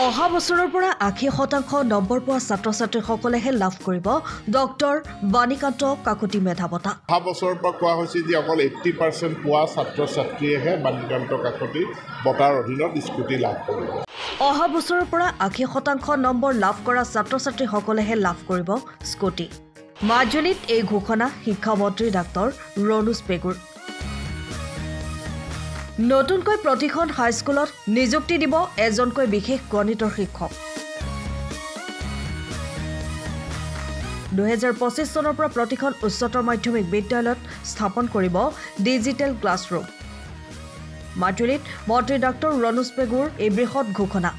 অহা বছৰৰ পৰা ৮০% নম্বৰ পোৱা ছাত্ৰ-ছাত্ৰীসকলেহে লাভ কৰিব ডক্টৰ বাণীকান্ত কাকতি মেধা বঁটা। অহা বছৰৰ পৰা কোৱা হৈছে যে অকল 80% পোৱা ছাত্ৰ-ছাত্ৰীয়েহে বাণীকান্ত কাকতি বঁটাৰ অধীনত স্কুটি লাভ কৰিব। অহা বছৰৰ পৰা ৮০% নম্বৰ লাভ কৰা ছাত্ৰ-ছাত্ৰীসকলেহে লাভ কৰিব স্কুটি। মাজুলীত এই ঘোষণা শিক্ষামন্ত্ৰী ডাক্তৰ ৰণোজ পেগুৰ। নতুনকৈ প্ৰতিখন হাইস্কুলত নিযুক্তি দিব এজনকৈ বিশেষ গণিতৰ শিক্ষক। ২০২৫ চনৰ পৰা প্ৰতিখন উচ্চতৰ মাধ্যমিক বিদ্যালয়ত স্থাপন কৰিব ডিজিটেল ক্লাছৰুম। মাজুলীত মন্ত্ৰী ডাক্তৰ ৰণোজ পেগুৰ এই বৃহৎ ঘোষণা।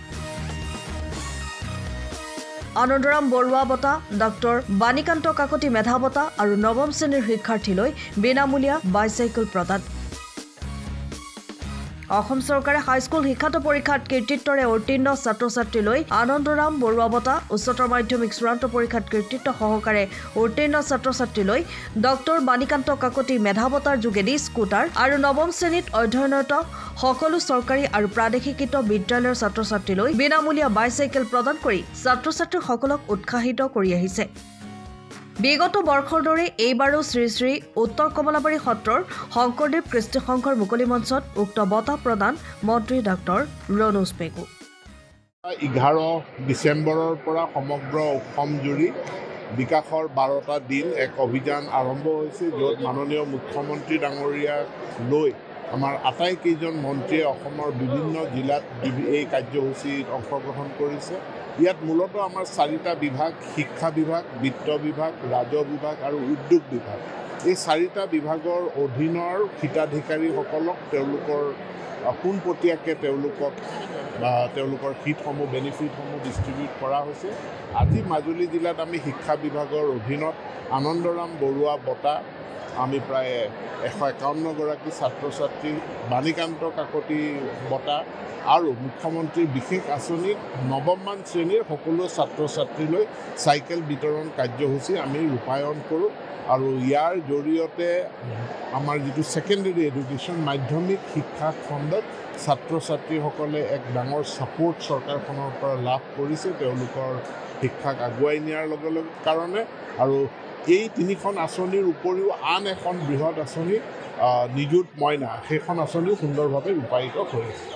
আনন্দৰাম বৰুৱা বঁটা, ডাক্তৰ বাণীকান্ত কাকতি মেধা বঁটা আৰু নৱম শ্ৰেণীৰ শিক্ষাৰ্থীলৈ বিনামূলীয়া বাইচাইকেল প্ৰদান। অসম চৰকাৰে হাইস্কুল শিক্ষান্ত পৰীক্ষাত কৃতিত্বৰে উত্তীৰ্ণ ছাত্ৰ-ছাত্ৰীলৈ আনন্দৰাম বৰুৱা বঁটা, উচ্চতৰ মাধ্যমিক চূড়ান্ত পৰীক্ষাত কৃতিত্ব সহকাৰে উত্তীৰ্ণ ছাত্ৰ-ছাত্ৰীলৈ ডক্টৰ বাণীকান্ত কাকতি মেধা বঁটাৰ যোগেদি স্কুটাৰ আৰু নৱম শ্ৰেণীত অধ্যয়নৰত সকলো চৰকাৰী আৰু প্ৰাদেশিকৃত বিদ্যালয়ৰ ছাত্ৰ-ছাত্ৰীলৈ বিনামূলীয়া বাইচাইকেল প্ৰদান কৰি ছাত্ৰ-ছাত্ৰীসকলক উৎসাহিত কৰি আহিছে। বিগত বৰ্ষৰ দৰে এইবাৰো শ্ৰী শ্ৰী উত্তৰ কমলাবাৰী সত্ৰৰ শংকৰদেৱ কৃষ্টি সংঘৰ মুকলি মঞ্চত উক্ত বঁটা প্ৰদান মন্ত্ৰী ডাক্তৰ ৰণোজ পেগু। 11 ডিচেম্বৰৰ পৰা সমগ্ৰ অসমজুৰি বিকাশৰ 12টা দিন এক অভিযান আৰম্ভ হৈছে, য'ত মাননীয় মুখ্যমন্ত্ৰী ডাঙৰীয়াক লৈ আমাৰ আটাইকেইজন মন্ত্ৰীয়ে অসমৰ বিভিন্ন জিলাত এই কাৰ্যসূচীত অংশগ্ৰহণ কৰিছে। ইয়াত মূলতঃ আমাৰ 4টা বিভাগ, শিক্ষা বিভাগ, বিত্ত বিভাগ, ৰাজহ বিভাগ আৰু উদ্যোগ বিভাগ। এই 4টা বিভাগৰ অধীনৰ হিতাধিকাৰীসকলক তেওঁলোকৰ পোনপটীয়াকৈ তেওঁলোকৰ হিতসমূহ বেনিফিটসমূহ ডিষ্ট্ৰিবিউট কৰা হৈছে। আজি মাজুলী জিলাত আমি শিক্ষা বিভাগৰ অধীনত আনন্দৰাম বৰুৱা বঁটা আমি প্ৰায় 151গৰাকী ছাত্ৰ-ছাত্ৰী, বাণীকান্ত কাকতি বঁটা আৰু মুখ্যমন্ত্ৰীৰ বিশেষ আঁচনিত নৱমমান শ্ৰেণীৰ সকলো ছাত্ৰ-ছাত্ৰীলৈ চাইকেল বিতৰণ কাৰ্যসূচী আমি ৰূপায়ণ কৰোঁ। আৰু ইয়াৰ জৰিয়তে আমাৰ যিটো ছেকেণ্ডেৰী এডুকেশ্যন, মাধ্যমিক শিক্ষা খণ্ডত ছাত্ৰ-ছাত্ৰীসকলে এক ডাঙৰ ছাপোৰ্ট চৰকাৰখনৰ পৰা লাভ কৰিছে তেওঁলোকৰ শিক্ষাক আগুৱাই নিয়াৰ লগে লগে কাৰণে। আৰু এই 3খন আঁচনিৰ উপৰিও আন এখন বৃহৎ আঁচনি নিযুত মইনা, সেইখন আঁচনিও সুন্দৰভাৱে ৰূপায়িত হৈ আছে।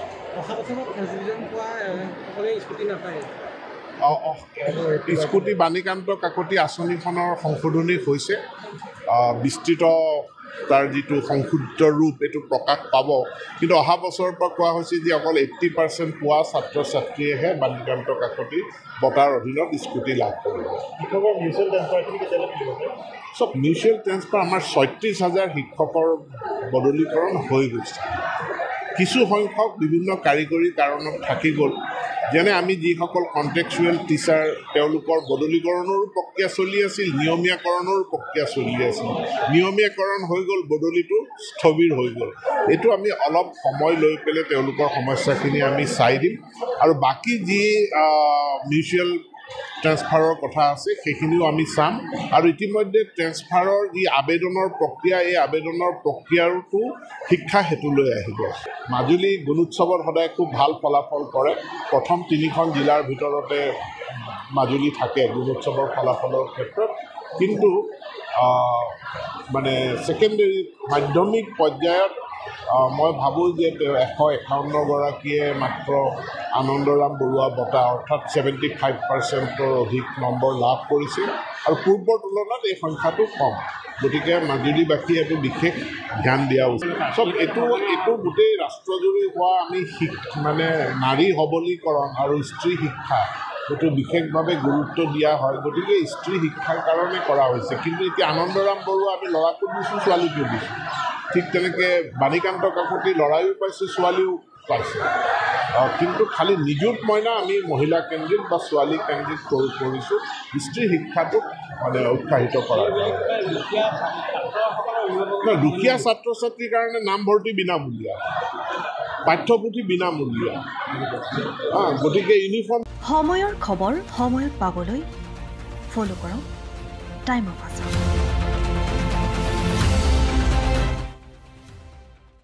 স্কুটি বাণীকান্ত কাকতি আঁচনিখনৰ সংশোধনী হৈছে, বিস্তৃত তাৰ যিটো সংশোধিত ৰূপ এইটো প্ৰকাশ পাব। কিন্তু অহা বছৰৰ পৰা কোৱা হৈছে যে অকল 80% পোৱা ছাত্ৰ-ছাত্ৰীয়েহে বাণীকান্ত কাকতি বঁটাৰ অধীনত স্কুটি লাভ কৰিব। চব মিউচুৱেল ট্ৰেন্সফাৰ আমাৰ 36,000 শিক্ষকৰ বদলীকৰণ হৈ গৈছে। কিছু সংখ্যক বিভিন্ন কাৰিকৰী কাৰণত থাকি গ'ল, যেনে আমি যিসকল কণ্টেক্সুৱেল টিচাৰ তেওঁলোকৰ বদলীকৰণৰো প্ৰক্ৰিয়া চলি আছিল, নিয়মীয়াকৰণৰো প্ৰক্ৰিয়া চলি আছিল। নিয়মীয়াকৰণ হৈ গ'ল, বদলিটো স্থবিৰ হৈ গ'ল। এইটো আমি অলপ সময় লৈ পেলাই তেওঁলোকৰ সমস্যাখিনি আমি চাই দিম আৰু বাকী যি মিউচুৱেল ট্ৰেন্সফাৰৰ কথা আছে সেইখিনিও আমি চাম। আৰু ইতিমধ্যে ট্ৰেন্সফাৰৰ যি আবেদনৰ প্ৰক্ৰিয়া, এই আবেদনৰ প্ৰক্ৰিয়াটো শিক্ষা হেতুলৈ আহিব। মাজুলী গুণোৎসৱত সদায় খুব ভাল ফলাফল কৰে। প্ৰথম 3খন জিলাৰ ভিতৰতে মাজুলী থাকে গুণোৎসৱৰ ফলাফলৰ ক্ষেত্ৰত। কিন্তু মানে ছেকেণ্ডেৰী মাধ্যমিক পৰ্যায়ত মই ভাবোঁ যে 151গৰাকীয়ে মাত্ৰ আনন্দৰাম বৰুৱা বঁটা অৰ্থাৎ 75%ৰ অধিক নম্বৰ লাভ কৰিছে আৰু পূৰ্বৰ তুলনাত এই সংখ্যাটো কম। গতিকে মাজুলীবাসীয়ে এইটো বিশেষ ধ্যান দিয়া উচিত। চব এইটো গোটেই ৰাষ্ট্ৰজুৰি হোৱা আমি মানে নাৰী সবলীকৰণ আৰু স্ত্ৰী শিক্ষা এইটো বিশেষভাৱে গুৰুত্ব দিয়া হয়। গতিকে স্ত্ৰী শিক্ষাৰ কাৰণে কৰা হৈছে। কিন্তু এতিয়া আনন্দৰাম বৰুৱা আমি ল'ৰাকো দিছোঁ, ছোৱালীকো দিছোঁ। ঠিক তেনেকৈ বাণীকান্ত কাকতি ল'ৰাইও পাইছে, ছোৱালীও পাইছে। কিন্তু খালি নিযুত মইনা আমি মহিলা কেন্দ্ৰিক বা ছোৱালী কেন্দ্ৰিক কৰিছোঁ স্ত্ৰী শিক্ষাটোক মানে উৎসাহিত কৰা। দুখীয়া ছাত্ৰ-ছাত্ৰীৰ কাৰণে নামভৰ্তি বিনামূলীয়া, পাঠ্যপুথি বিনামূলীয়া। গতিকে ইউনিফৰ্ম। সময়ৰ খবৰ সময়ত পাবলৈ ফ'ল' কৰক টাইম অফ আছাম।